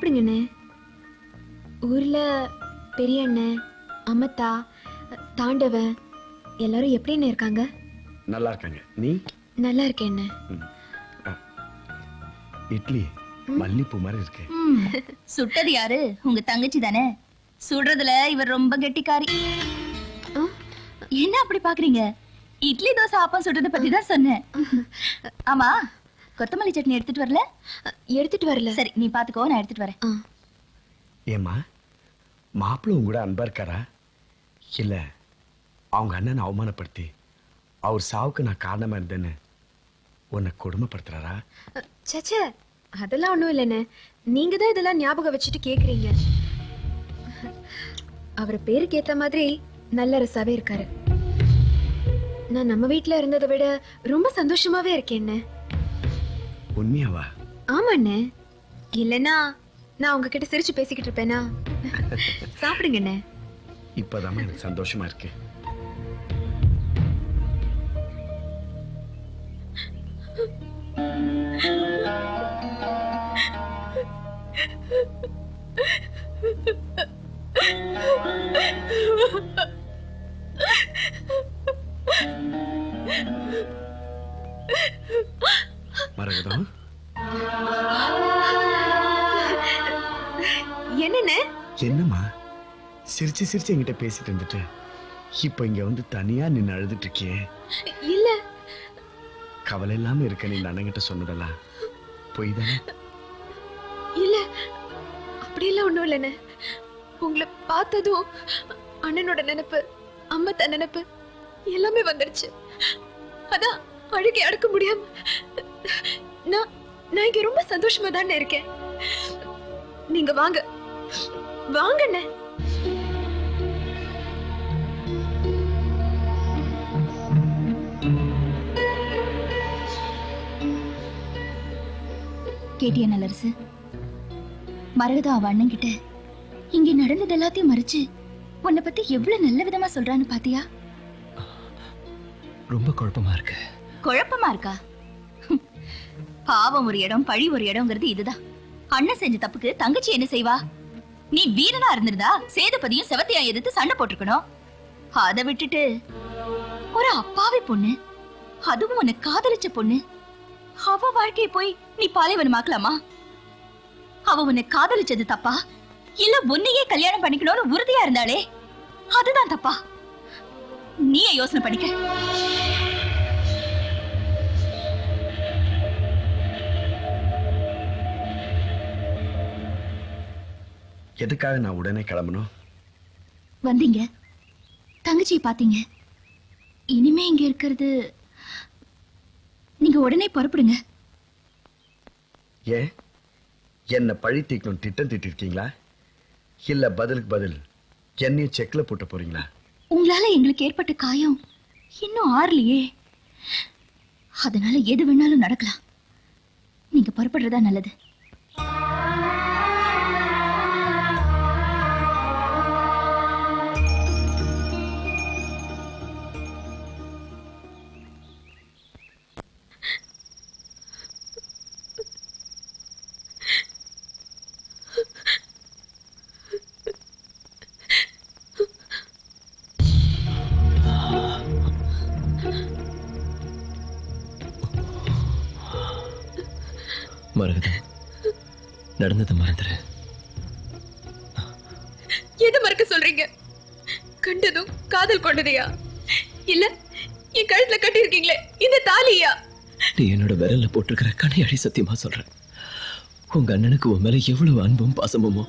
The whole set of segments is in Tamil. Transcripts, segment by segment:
சாப்பிடுங்கண்ணே. ஊர்ல பெரிய அண்ணன், அம்மத்தா, தாண்டவன் எல்லாரும் எப்படின்னு இருக்காங்க? நல்லா இருக்காங்க. நீ? நல்லா இருக்கேன். இட்லி மல்லிப்பூ மாதிரி இருக்கு. சுட்டது யாரு? உங்க தங்கச்சி தானே? சுடுறதுல இவர் ரொம்ப கெட்டிக்காரி. என்ன அப்படி பாக்குறீங்க? இட்லி தோசை ஆப்பம் சுடுறத பத்தி தான் சொன்னேன். ஆமா, கொத்தமல்லி சட்னி எடுத்துட்டு வரல? எடுத்துட்டு வரல. சரி, நீ பாத்துக்கோ, நான் எடுத்துட்டு வரேன். ஏமா, மாப்பிள்ள உங்க கூட அன்பா இருக்காரா இல்ல அவங்க அண்ணனை அவமானப்படுத்தி அவர் சாவுக்கு நான் காரணமா இருந்தேன்னு உன்னை கொடுமைப்படுத்துறாரா? சச்சே, அதெல்லாம் ஒண்ணும் இல்லைண்ணே. நீங்க தான் இதெல்லாம் ஞாபகம் வச்சுட்டு கேக்குறீங்க. அவர் பேருக்கு ஏத்த மாதிரி நல்ல ரசாவே இருக்காரு. நான் நம்ம வீட்டுல இருந்ததை விட ரொம்ப சந்தோஷமாவே இருக்கேன். உண்மையாவா? ஆமாண்ணே. இல்லைன்னா நான் உங்ககிட்ட சிரிச்சு பேசிக்கிட்டு இருப்பேனா? சாப்பிடுங்கண்ணே. இப்பதான் எனக்கு சந்தோஷமா இருக்கு. மரகதம், என்னண்ணே? என்னம்மா சிரிச்சு சிரிச்சு என்கிட்ட பேசிட்டு இருந்துட்டு இப்ப இங்க வந்து தனியா நின்னு அழுதுட்டு இருக்கியே? இல்ல, கவலை இல்லாம இருக்க நீ அண்ணங்கிட்ட சொன்னதெல்லாம் பொய் தானே? இல்ல, அப்படியெல்லாம் ஒண்ணும் இல்லைண்ணே. உங்களை பார்த்ததும் அண்ணனோட நினைப்பு, அம்மத்தா நினைப்பு எல்லாமே வந்துருச்சு. அதான் அழுகை அடக்க முடியாம நான் இங்க ரொம்ப சந்தோஷமா தானே இருக்கேன். நீங்க வாங்க வாங்கண்ணே. கேட்டியா நல்லரசு? மரகதா அவ அண்ணன் கிட்ட இங்க நடந்தது எல்லாத்தையும் மறைச்சு உன்னை பத்தி எவ்வளவு நல்ல விதமா சொல்றான்னு பாத்தியா? ரொம்ப குழப்பமா இருக்கு. குழப்பமா இருக்கா? பாவம் ஒரு இடம், பழி ஒரு இடம்ங்கிறது இதுதான். அண்ணன் செஞ்ச தப்புக்கு தங்கச்சி என்ன செய்வா? நீ வீரனா இருந்திருந்தா சேதுபதியும் செவத்தையா எதிர்த்து சண்டை போட்டிருக்கணும். அதை விட்டுட்டு ஒரு அப்பாவி பொண்ணு, அதுவும் உன்னை காதலிச்ச பொண்ணு, அவ வாழ்க்கையை போய் நீ பாலைவனமாக்கலாமா? அவ உன்னை காதலிச்சது தப்பா, இல்ல உன்னையே கல்யாணம் பண்ணிக்கணும்னு உறுதியா இருந்தாளே அதுதான் தப்பா? நீயே யோசனை பண்ணிக்க. எதுக்காக நான் உடனே கிளம்பணும்? வந்தீங்க, தங்கச்சியை பாத்தீங்க. இனிமே இங்க இருக்கிறது, நீங்க உடனே புறப்படுங்க. ஏன் என்ன பழி தீக்கணும் திட்டம் தீட்டிருக்கீங்களா? இல்ல பதிலுக்கு பதில் என்னையும் செக்ல போட்டு போறீங்களா? உங்களால எங்களுக்கு ஏற்பட்ட காயம் இன்னும் ஆறலையே. அதனால எது வேணாலும் நடக்கலாம். நீங்க புறப்படுறதா நல்லது. மரகதம், நடந்ததை மறந்துரு. எது மறக்க சொல்றீங்க? கண்டதும் காதல் கொண்டதையா? இல்ல என் கழுத்துல கட்டி இருக்கீங்களே இந்த தாலியா? நீ என்னோட விரல்ல போட்டிருக்கிற கணையாடி சத்தியமா சொல்றேன். உங்க அண்ணனுக்கு உன் மேல எவ்வளவு அன்பும் பாசமுமோ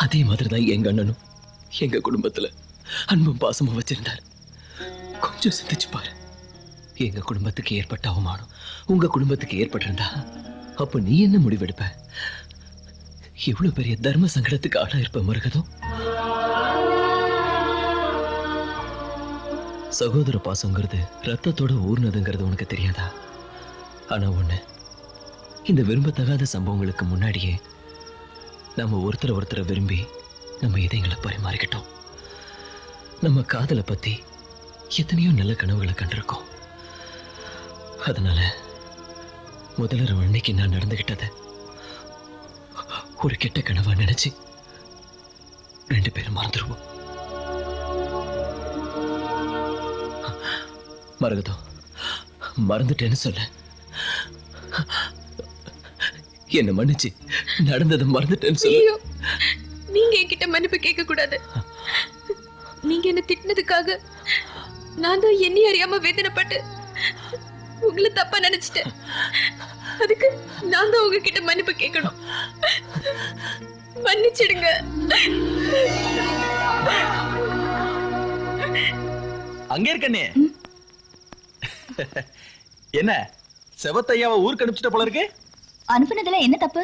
அதே மாதிரிதான் எங்க அண்ணனும் எங்க குடும்பத்துல அன்பும் பாசமும் வச்சிருந்தாரு. கொஞ்சம் சிந்திச்சு பாரு. எங்க குடும்பத்துக்கு ஏற்பட்ட அவமானம் உங்க குடும்பத்துக்கு ஏற்பட்டிருந்தா அப்ப நீ என்ன முடிவெடுப்ப? இவ்வளவு பெரிய தர்ம சங்கடத்துக்கு ஆளா இருப்ப மரகதம். சகோதர பாசங்கிறது ரத்தத்தோட ஊர்னதுங்கிறது உனக்கு தெரியாதா? ஆனா ஒண்ணு, இந்த விரும்பத்தகாத சம்பவங்களுக்கு முன்னாடியே நம்ம ஒருத்தரை விரும்பி நம்ம இதயங்களை பரிமாறிக்கிட்டோம். நம்ம காதலை பத்தி எத்தனையோ நல்ல கனவுகளை கண்டிருக்கோம். அதனால முதலிரவு அன்னைக்கு நான் நடந்துகிட்டத ஒரு கெட்ட கனவா நினைச்சு 2 பேரும் மறந்துடுவோம். மரகதம், மறந்துட்டேன்னு சொல்ல. என்ன மன்னிச்சு, நடந்ததை மறந்துட்டேன்னு சொல்ல. ஐயோ, நீங்க என்கிட்ட மன்னிப்பு கேட்க கூடாது. நீங்க என்ன திட்டினதுக்காக நான் தான் என்னையும் அறியாம வேதனைப்பட்டு உங்களை தப்பா நினைச்சிட்டேன். அதுக்கு நான் தான் உங்ககிட்ட மன்னிப்பு கேட்கணும். மன்னிச்சிடுங்க. அங்க இருக்கண்ணே. என்ன செவத்தையாவை ஊருக்கு அனுப்பிச்சிட்ட போல இருக்கு? அனுப்புனதுல என்ன தப்பு?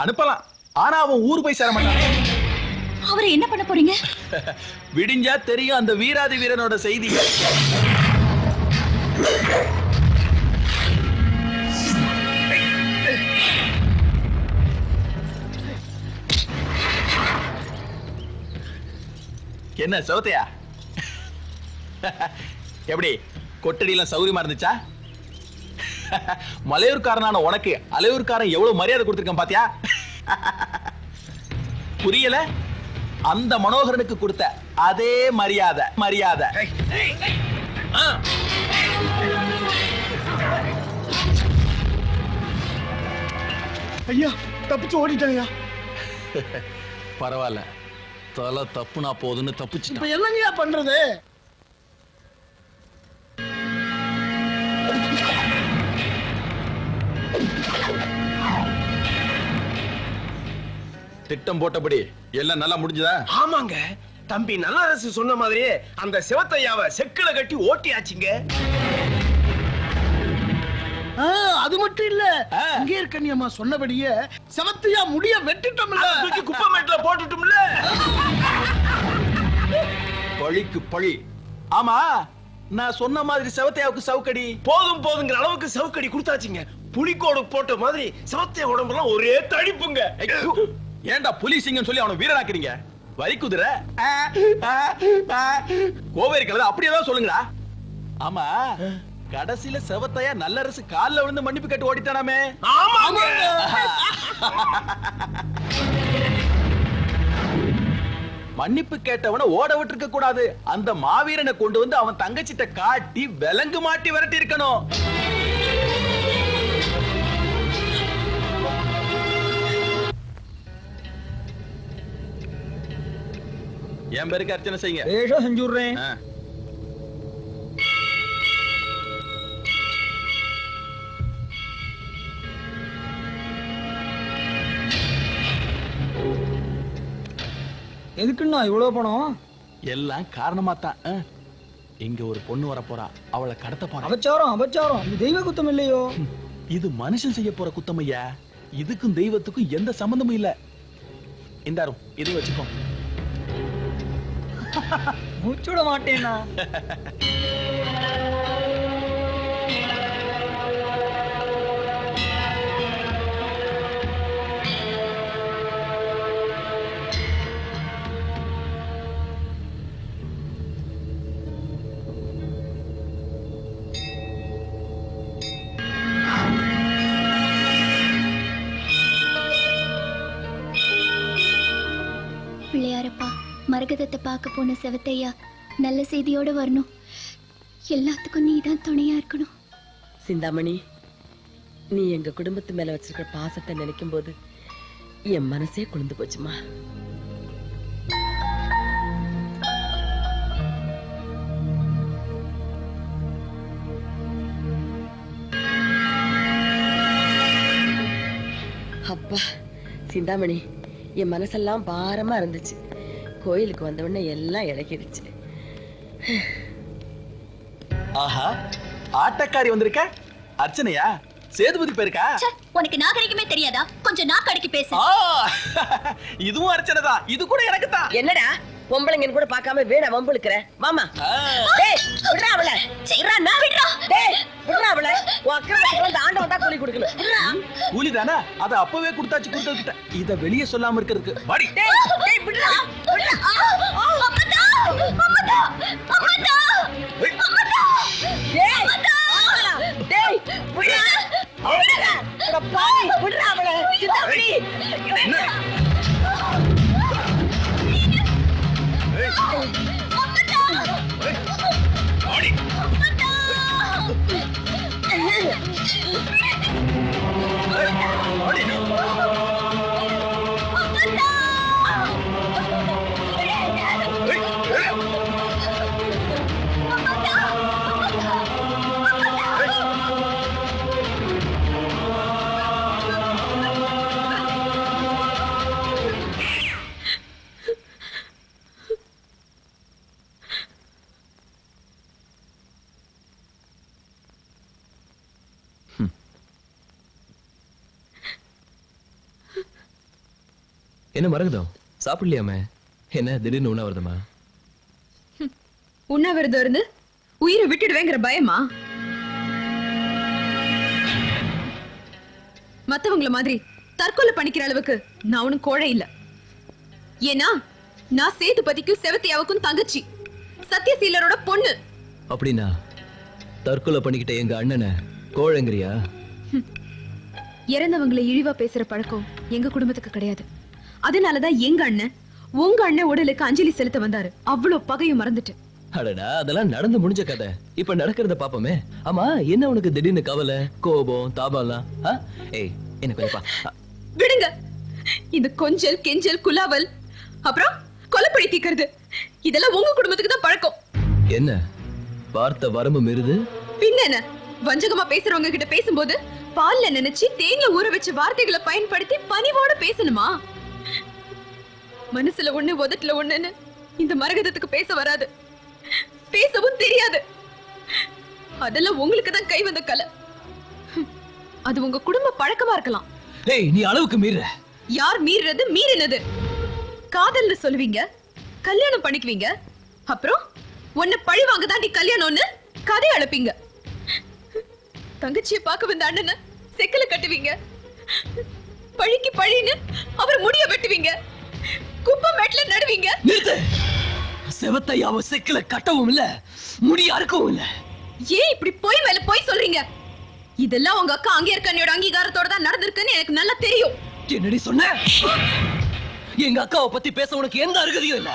அனுப்பலாம், ஆனா அவன் ஊர் போய் சேர மாட்டான். அவரை என்ன பண்ண போறீங்க? விடிஞ்சா தெரியும் அந்த வீராதி வீரனோட செய்தி. என்ன செவத்தையா, எப்படி கொட்டடியெல்லாம் சௌரியமா இருந்துச்சா? மலையூர்காரனான உனக்கு அலையூர்காரன் எவ்வளவு மரியாதை கொடுத்திருக்கான் பாத்தியா? புரியல? அந்த மனோகரனுக்கு கொடுத்த அதே மரியாதை. ஐயா, தப்பிச்சு ஓடிட்டாயா? பரவாயில்ல, தலை தப்புனா போதுன்னு தப்பிச்சுட்டான். என்னங்கய்யா பண்றது? திட்டம் போட்டபடி எல்லாம் நல்லா முடிஞ்சதா? ஆமாங்க, தம்பி நல்லரசு சொன்ன மாதிரியே அந்த சிவத்தையாவை செக்குல கட்டி ஓட்டியாச்சுங்க. அது மட்டும் இல்ல, அங்கே கன்னியம்மா சொன்னபடியே செவத்தையா முடிய வெட்டிட்டோம்ல, தூக்கி குப்பமேட்ல போட்டுட்டோம்ல. பழிக்கு பழி. ஆமா, நான் சொன்ன மாதிரி செவத்தையாவுக்கு சவுக்கடி போதுங்கிற அளவுக்கு சவுக்கடி கொடுத்தாச்சுங்க. புலிக்கோடு போட்ட மாதிரி சிவத்தையா உடம்புலாம் ஒரே தடிப்புங்க. ஏன்டா புலி சிங்கம் சொல்லி அவனை வீரனாக்குறீங்க? வரி குதிரை கோவேரி கலதை அப்படியே தான் சொல்லுங்கடா. ஆமா, கடைசியில செவத்தையா நல்லரசு கால்ல விழுந்து மன்னிப்பு கேட்டு ஓடிட்டானாமே. மன்னிப்பு கேட்டவன ஓட விட்டுருக்க கூடாது. அந்த மாவீரனை கொண்டு வந்து அவன் தங்கச்சிட்ட காட்டி விலங்கு மாட்டி விரட்டி இருக்கணும். என் பேருக்கு அர்ச்சனை செய்யுங்க. செஞ்சுடுறேன். எதுக்குன்னா இவ்வளவு பணம்? எல்லாம் காரணமா தான். இங்க ஒரு பொண்ணு வர போறா, அவளை கடத்த போறா. அபச்சாரம். இது தெய்வ குத்தம் இல்லையோ? இது மனுஷன் செய்ய போற குத்தம் ஐயா. இதுக்கும் தெய்வத்துக்கும் எந்த சம்பந்தமும் இல்ல. இந்தாரும் இது வச்சுக்கோ. மூச்சுட மாட்டேனா? பிள்ளையாரப்பா, மரகதத்தை பார்க்க போன செவத்தையா நல்ல செய்தியோட வரணும். எல்லாத்துக்கும் நீ தான் துணையா இருக்கணும். சிந்தாமணி, நீ எங்க குடும்பத்து மேல வச்சிருக்கிற பாசத்தை நினைக்கும் போது என் மனசே குளிர்ந்து போச்சுமா. அப்பா சிந்தாமணி, என் மனசெல்லாம் பாரமா இருந்துச்சு. கோயிலுக்கு வந்த உடனே எல்லாம் இழக்கிடுச்சு. ஆஹா, ஆட்டக்காரி வந்திருக்க. அர்ச்சனையா? சேதுபதி பேருக்கா? உனக்கு நாகரிகமே தெரியாதா? கொஞ்சம் நாக்கடக்கி பேசு. இதுவும் அர்ச்சனை தான். இது கூட எனக்கு தான். என்னடா பொம்பளைங்க கூட பார்க்காம வீணா வம்புழுக்கிற? மாமா, டேய் விடுறா அவளை. விடுறா, நான் விடுறா. டேய் விடுறா அவளை. உன் அக்கறைக்கு வந்து ஆண்டவன் தான் கூலி கொடுக்கணும். விடுறா. கூலி தானே, அத அப்பவே கொடுத்தாச்சு கொடுத்துக்கிட்ட. இத வெளியே சொல்லாம இருக்கிறதுக்கு வாடி. டேய் டேய் விடுறா. விடுறா. அப்பதா! அப்பதா! அப்பதா! அப்பதா! டேய் டேய் விடுறா. விடுறா. பாவி விடுறா அவளை. சிந்தாமணி என்ன மரகதம் சாப்பிடலையாமே? என்ன திடீர்னு உண்ணாவிரதமா? உண்ணாவிரதம் இருந்து உயிரை விட்டுடுவேங்கிற பயமா? மத்தவங்கள மாதிரி தற்கொலை பண்ணிக்கிற அளவுக்கு நான் ஒண்ணும் கோழை இல்ல. ஏன்னா நான் சேதுபதிக்கும் செவத்தியாவுக்கும் தங்கச்சி, சத்யசீலரோட பொண்ணு. அப்படின்னா தற்கொலை பண்ணிக்கிட்ட எங்க அண்ணனை கோழைங்கிறியா? இறந்தவங்களை இழிவா பேசுற பழக்கம் எங்க குடும்பத்துக்கு கிடையாது. அதனாலதான் எங்க அண்ணன் உங்க அண்ணன் உடலுக்கு அஞ்சலி செலுத்த வந்தாரு. அவ்வளவு பகையும் மறந்துட்டு. அடடா, அதெல்லாம் நடந்து முடிஞ்ச கதை. இப்ப நடக்கிறத பாப்போமே. ஆமா, என்ன உனக்கு திடீர்னு கவலை, கோபம், தாபம்லாம்? ஏய், என்ன கொஞ்சம் விடுங்க. இந்த கொஞ்சல் கெஞ்சல் குலாவல் அப்புறம் கொலைப்பழி தீக்கிறது இதெல்லாம் உங்க குடும்பத்துக்கு தான் பழக்கம். என்ன வார்த்தை வரம்பு மீறுது? பின்ன என்ன, வஞ்சகமா பேசுறவங்க கிட்ட பேசும்போது பால்ல நினைச்சு தேன்ல ஊற வச்ச வார்த்தைகளை பயன்படுத்தி பணிவோட பேசணுமா? மனசுல ஒண்ணு உதட்டுல ஒண்ணுன்னு இந்த மரகதத்துக்கு பேச வராது, பேசவும் தெரியாது. அதெல்லாம் உங்களுக்கு தான் கை வந்த கலை. அது உங்க குடும்ப பழக்கமா இருக்கலாம். ஏய், நீ அளவுக்கு மீற. யார் மீறது மீறினது? காதல்னு சொல்லுவீங்க, கல்யாணம் பண்ணிக்குவீங்க, அப்புறம் உன்னை பழி வாங்க தாண்டி கல்யாணம்னு கதை அழைப்பீங்க. தங்கச்சியை பார்க்க வந்த அண்ணனை செக்கல கட்டுவீங்க, பழிக்கு பழின்னு அவர் முடிய வெட்டுவீங்க, குப்பை மேட்ல நடுவீங்க. நிறுத்து. செவத்தையாவ செக்கல கட்டவும் இல்ல, முடி அறுக்கவும் இல்ல. ஏன் இப்படி போய் மேல போய் சொல்றீங்க? இதெல்லாம் உங்க அக்கா அங்கேற்கண்ணியோட அங்கீகாரத்தோட தான் நடந்திருக்குன்னு எனக்கு நல்லா தெரியும். என்னடி சொன்ன? எங்க அக்காவை பத்தி பேச உனக்கு எந்த அருகதையும் இல்ல.